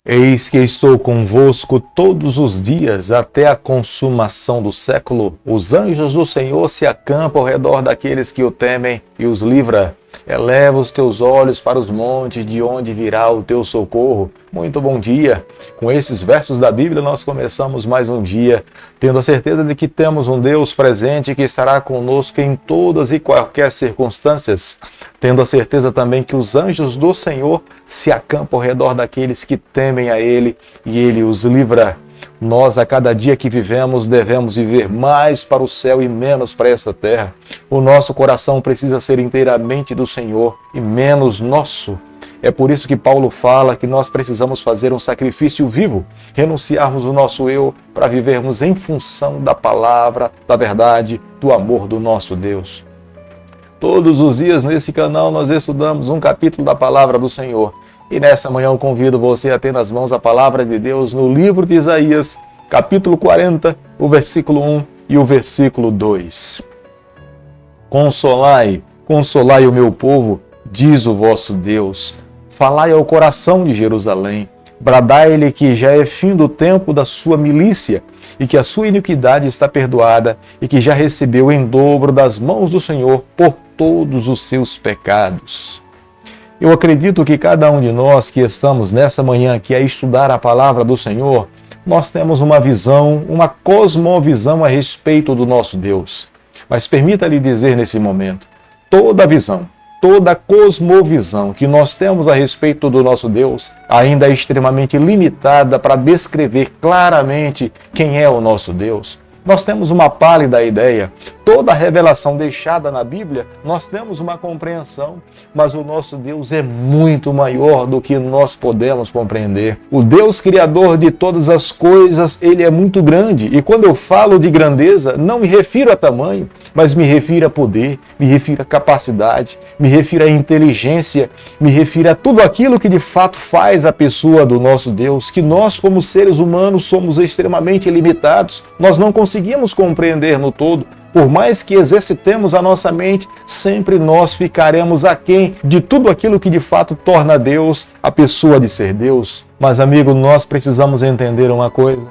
Eis que estou convosco todos os dias, até a consumação do século. Os anjos do Senhor se acampam ao redor daqueles que o temem e os livra. Eleva os teus olhos para os montes, de onde virá o teu socorro. Muito bom dia! Com esses versos da Bíblia nós começamos mais um dia, tendo a certeza de que temos um Deus presente que estará conosco em todas e quaisquer circunstâncias, tendo a certeza também que os anjos do Senhor se acampam ao redor daqueles que temem a Ele e Ele os livra. Nós, a cada dia que vivemos, devemos viver mais para o céu e menos para essa terra. O nosso coração precisa ser inteiramente do Senhor e menos nosso. É por isso que Paulo fala que nós precisamos fazer um sacrifício vivo, renunciarmos o nosso eu para vivermos em função da palavra, da verdade, do amor do nosso Deus. Todos os dias nesse canal nós estudamos um capítulo da palavra do Senhor. E nessa manhã eu convido você a ter nas mãos a palavra de Deus no livro de Isaías, capítulo 40, o versículo 1 e o versículo 2. Consolai, consolai o meu povo, diz o vosso Deus. Falai ao coração de Jerusalém. Bradai-lhe que já é fim do tempo da sua milícia, e que a sua iniquidade está perdoada, e que já recebeu em dobro das mãos do Senhor por todos os seus pecados. Eu acredito que cada um de nós que estamos nessa manhã aqui a estudar a palavra do Senhor, nós temos uma visão, uma cosmovisão a respeito do nosso Deus. Mas permita-lhe dizer nesse momento, toda visão, toda cosmovisão que nós temos a respeito do nosso Deus ainda é extremamente limitada para descrever claramente quem é o nosso Deus. Nós temos uma pálida ideia. Toda a revelação deixada na Bíblia, nós temos uma compreensão, mas o nosso Deus é muito maior do que nós podemos compreender. O Deus criador de todas as coisas, ele é muito grande. E quando eu falo de grandeza, não me refiro a tamanho, mas me refiro a poder, me refiro a capacidade, me refiro a inteligência, me refiro a tudo aquilo que de fato faz a pessoa do nosso Deus, que nós como seres humanos somos extremamente limitados, nós não conseguimos compreender no todo. Por mais que exercitemos a nossa mente, sempre nós ficaremos aquém de tudo aquilo que de fato torna Deus a pessoa de ser Deus. Mas, amigo, nós precisamos entender uma coisa.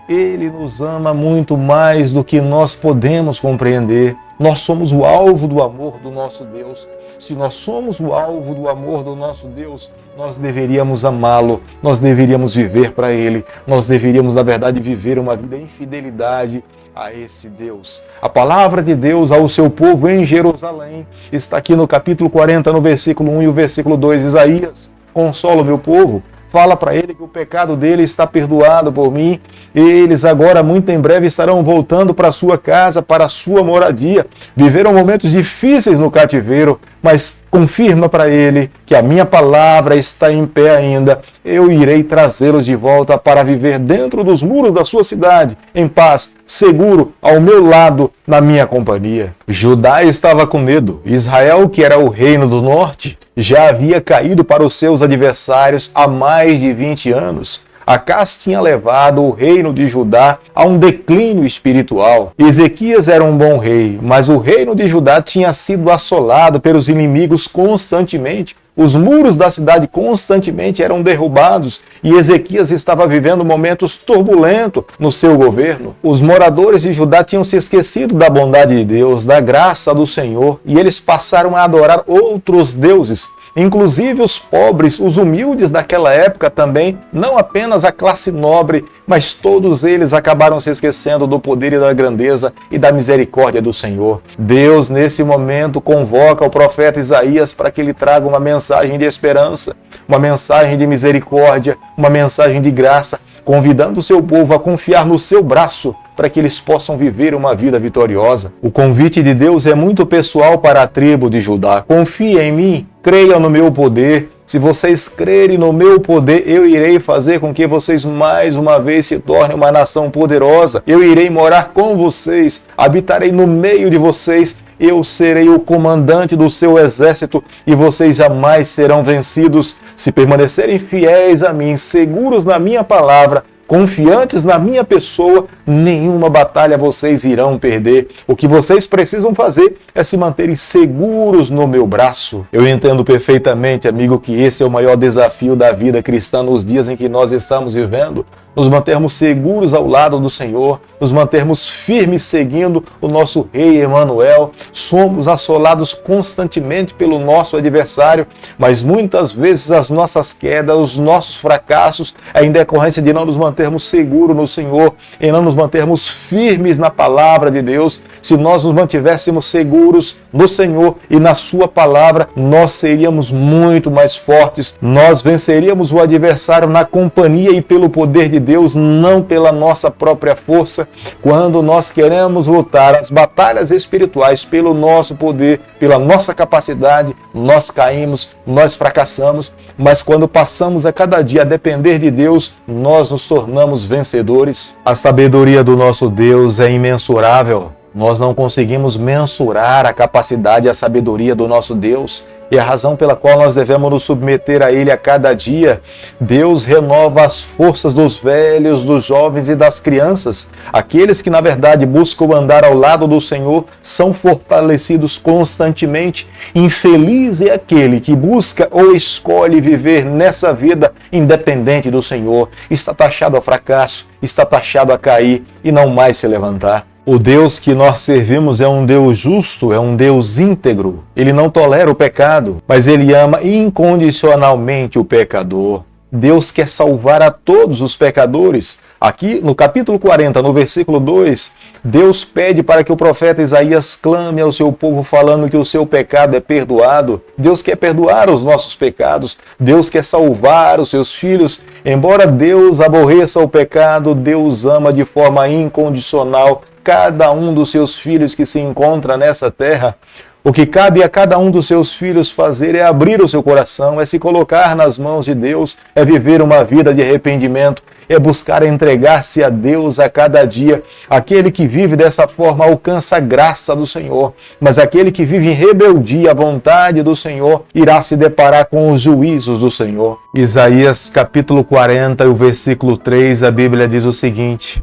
Ele nos ama muito mais do que nós podemos compreender. Nós somos o alvo do amor do nosso Deus. Se nós somos o alvo do amor do nosso Deus, nós deveríamos amá-lo, nós deveríamos viver para Ele, nós deveríamos, na verdade, viver uma vida em fidelidade a esse Deus. A palavra de Deus ao seu povo em Jerusalém está aqui no capítulo 40, no versículo 1 e o versículo 2. Isaías, consola o meu povo, fala para ele que o pecado dele está perdoado por mim. Eles agora, muito em breve, estarão voltando para a sua casa, para a sua moradia. Viveram momentos difíceis no cativeiro, mas confirma para ele que a minha palavra está em pé ainda. Eu irei trazê-los de volta para viver dentro dos muros da sua cidade, em paz, seguro, ao meu lado, na minha companhia. Judá estava com medo. Israel, que era o reino do norte, já havia caído para os seus adversários há mais de 20 anos. Acás tinha levado o reino de Judá a um declínio espiritual. Ezequias era um bom rei, mas o reino de Judá tinha sido assolado pelos inimigos constantemente. Os muros da cidade constantemente eram derrubados e Ezequias estava vivendo momentos turbulentos no seu governo. Os moradores de Judá tinham se esquecido da bondade de Deus, da graça do Senhor, e eles passaram a adorar outros deuses. Inclusive os pobres, os humildes daquela época também, não apenas a classe nobre, mas todos eles acabaram se esquecendo do poder e da grandeza e da misericórdia do Senhor. Deus, nesse momento, convoca o profeta Isaías para que ele traga uma mensagem de esperança, uma mensagem de misericórdia, uma mensagem de graça, convidando o seu povo a confiar no seu braço, para que eles possam viver uma vida vitoriosa. O convite de Deus é muito pessoal para a tribo de Judá. Confie em mim, creia no meu poder. Se vocês crerem no meu poder, eu irei fazer com que vocês mais uma vez se tornem uma nação poderosa. Eu irei morar com vocês, habitarei no meio de vocês. Eu serei o comandante do seu exército e vocês jamais serão vencidos. Se permanecerem fiéis a mim, seguros na minha palavra, confiantes na minha pessoa, nenhuma batalha vocês irão perder. O que vocês precisam fazer é se manterem seguros no meu braço. Eu entendo perfeitamente, amigo, que esse é o maior desafio da vida cristã nos dias em que nós estamos vivendo. Nos mantermos seguros ao lado do Senhor, nos mantermos firmes seguindo o nosso Rei Emanuel. Somos assolados constantemente pelo nosso adversário, mas muitas vezes as nossas quedas, os nossos fracassos é em decorrência de não nos mantermos seguros no Senhor, e não nos mantermos firmes na palavra de Deus. Se nós nos mantivéssemos seguros no Senhor e na sua palavra, nós seríamos muito mais fortes, nós venceríamos o adversário na companhia e pelo poder de Deus, não pela nossa própria força. Quando nós queremos lutar as batalhas espirituais pelo nosso poder, pela nossa capacidade, nós caímos, nós fracassamos, mas quando passamos a cada dia a depender de Deus, nós nos tornamos vencedores. A sabedoria do nosso Deus é imensurável. Nós não conseguimos mensurar a capacidade e a sabedoria do nosso Deus. E a razão pela qual nós devemos nos submeter a Ele a cada dia. Deus renova as forças dos velhos, dos jovens e das crianças. Aqueles que, na verdade, buscam andar ao lado do Senhor são fortalecidos constantemente. Infeliz é aquele que busca ou escolhe viver nessa vida independente do Senhor. Está taxado a fracasso, está taxado a cair e não mais se levantar. O Deus que nós servimos é um Deus justo, é um Deus íntegro. Ele não tolera o pecado, mas Ele ama incondicionalmente o pecador. Deus quer salvar a todos os pecadores. Aqui no capítulo 40, no versículo 2, Deus pede para que o profeta Isaías clame ao seu povo falando que o seu pecado é perdoado. Deus quer perdoar os nossos pecados. Deus quer salvar os seus filhos. Embora Deus aborreça o pecado, Deus ama de forma incondicional cada um dos seus filhos que se encontra nessa terra. O que cabe a cada um dos seus filhos fazer é abrir o seu coração, é se colocar nas mãos de Deus, é viver uma vida de arrependimento, é buscar entregar-se a Deus a cada dia. Aquele que vive dessa forma alcança a graça do Senhor, mas aquele que vive em rebeldia à vontade do Senhor irá se deparar com os juízos do Senhor. Isaías capítulo 40, o versículo 3, a Bíblia diz o seguinte: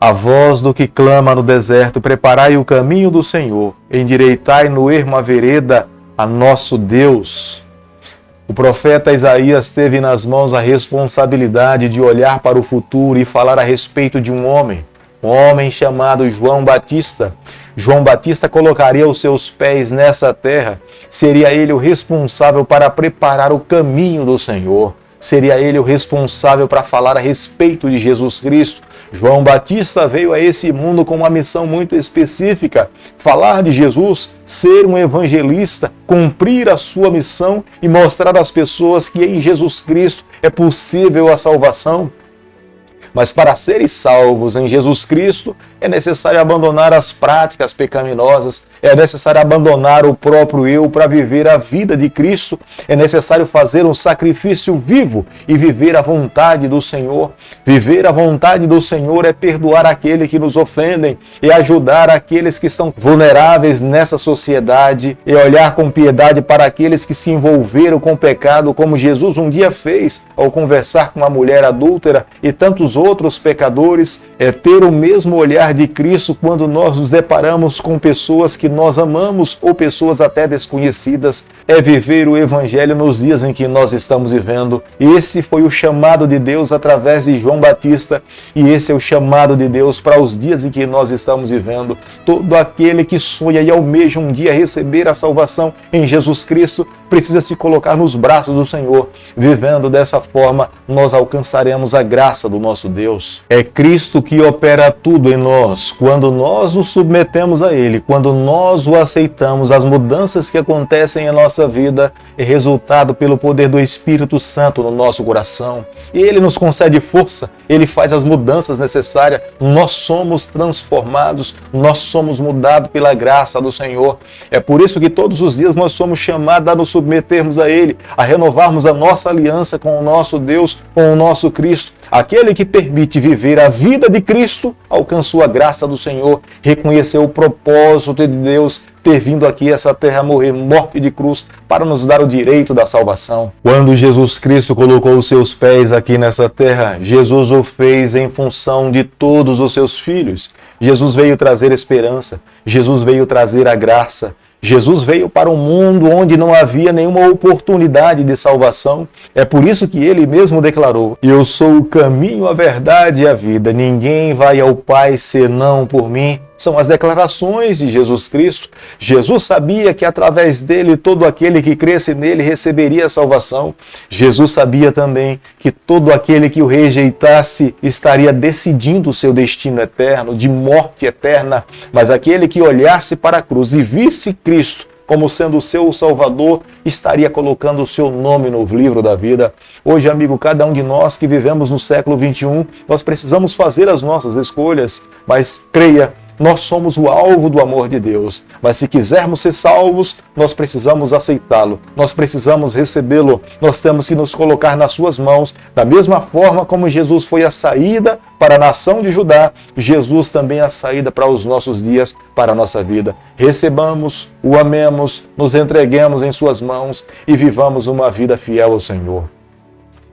a voz do que clama no deserto, preparai o caminho do Senhor, endireitai no ermo a vereda a nosso Deus. O profeta Isaías teve nas mãos a responsabilidade de olhar para o futuro e falar a respeito de um homem chamado João Batista. João Batista colocaria os seus pés nessa terra, seria ele o responsável para preparar o caminho do Senhor. Seria ele o responsável para falar a respeito de Jesus Cristo. João Batista veio a esse mundo com uma missão muito específica: falar de Jesus, ser um evangelista, cumprir a sua missão e mostrar às pessoas que em Jesus Cristo é possível a salvação. Mas para serem salvos em Jesus Cristo, é necessário abandonar as práticas pecaminosas, é necessário abandonar o próprio eu para viver a vida de Cristo, é necessário fazer um sacrifício vivo e viver a vontade do Senhor. Viver a vontade do Senhor é perdoar aqueles que nos ofendem, é ajudar aqueles que estão vulneráveis nessa sociedade, é olhar com piedade para aqueles que se envolveram com o pecado, como Jesus um dia fez ao conversar com uma mulher adúltera e tantos outros pecadores, é ter o mesmo olhar de Cristo quando nós nos deparamos com pessoas que nós amamos ou pessoas até desconhecidas, é viver o Evangelho nos dias em que nós estamos vivendo. Esse foi o chamado de Deus através de João Batista e esse é o chamado de Deus para os dias em que nós estamos vivendo. Todo aquele que sonha e almeja um dia receber a salvação em Jesus Cristo precisa se colocar nos braços do Senhor. Vivendo dessa forma, nós alcançaremos a graça do nosso Deus. É Cristo que opera tudo em nós. Quando nós nos submetemos a Ele, quando nós o aceitamos, as mudanças que acontecem em nossa vida é resultado pelo poder do Espírito Santo no nosso coração. E Ele nos concede força, Ele faz as mudanças necessárias, nós somos transformados, nós somos mudados pela graça do Senhor. É por isso que todos os dias nós somos chamados a nos submetermos a Ele, a renovarmos a nossa aliança com o nosso Deus, com o nosso Cristo. Aquele que permite viver a vida de Cristo alcançou a graça do Senhor, reconheceu o propósito de Deus, ter vindo aqui a essa terra morrer morte de cruz para nos dar o direito da salvação. Quando Jesus Cristo colocou os seus pés aqui nessa terra, Jesus o fez em função de todos os seus filhos. Jesus veio trazer esperança, Jesus veio trazer a graça, Jesus veio para um mundo onde não havia nenhuma oportunidade de salvação. É por isso que ele mesmo declarou: eu sou o caminho, a verdade e a vida. Ninguém vai ao Pai senão por mim. São as declarações de Jesus Cristo. Jesus sabia que através dele todo aquele que cresce nele receberia a salvação. Jesus sabia também que todo aquele que o rejeitasse estaria decidindo o seu destino eterno, de morte eterna. Mas aquele que olhasse para a cruz e visse Cristo como sendo o seu Salvador, estaria colocando o seu nome no livro da vida. Hoje, amigo, cada um de nós que vivemos no século 21, nós precisamos fazer as nossas escolhas, mas creia, nós somos o alvo do amor de Deus, mas se quisermos ser salvos, nós precisamos aceitá-lo, nós precisamos recebê-lo, nós temos que nos colocar nas suas mãos, da mesma forma como Jesus foi a saída para a nação de Judá, Jesus também é a saída para os nossos dias, para a nossa vida. Recebamos, o amemos, nos entreguemos em suas mãos e vivamos uma vida fiel ao Senhor.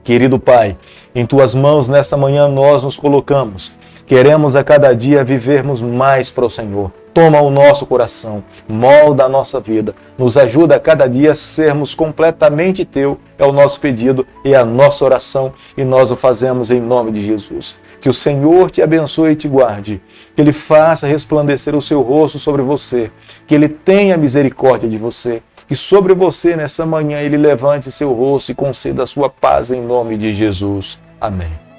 Querido Pai, em tuas mãos nessa manhã nós nos colocamos. Queremos a cada dia vivermos mais para o Senhor. Toma o nosso coração, molda a nossa vida, nos ajuda a cada dia a sermos completamente teu. É o nosso pedido e a nossa oração e nós o fazemos em nome de Jesus. Que o Senhor te abençoe e te guarde, que Ele faça resplandecer o seu rosto sobre você, que Ele tenha misericórdia de você, que sobre você nessa manhã Ele levante seu rosto e conceda a sua paz em nome de Jesus. Amém.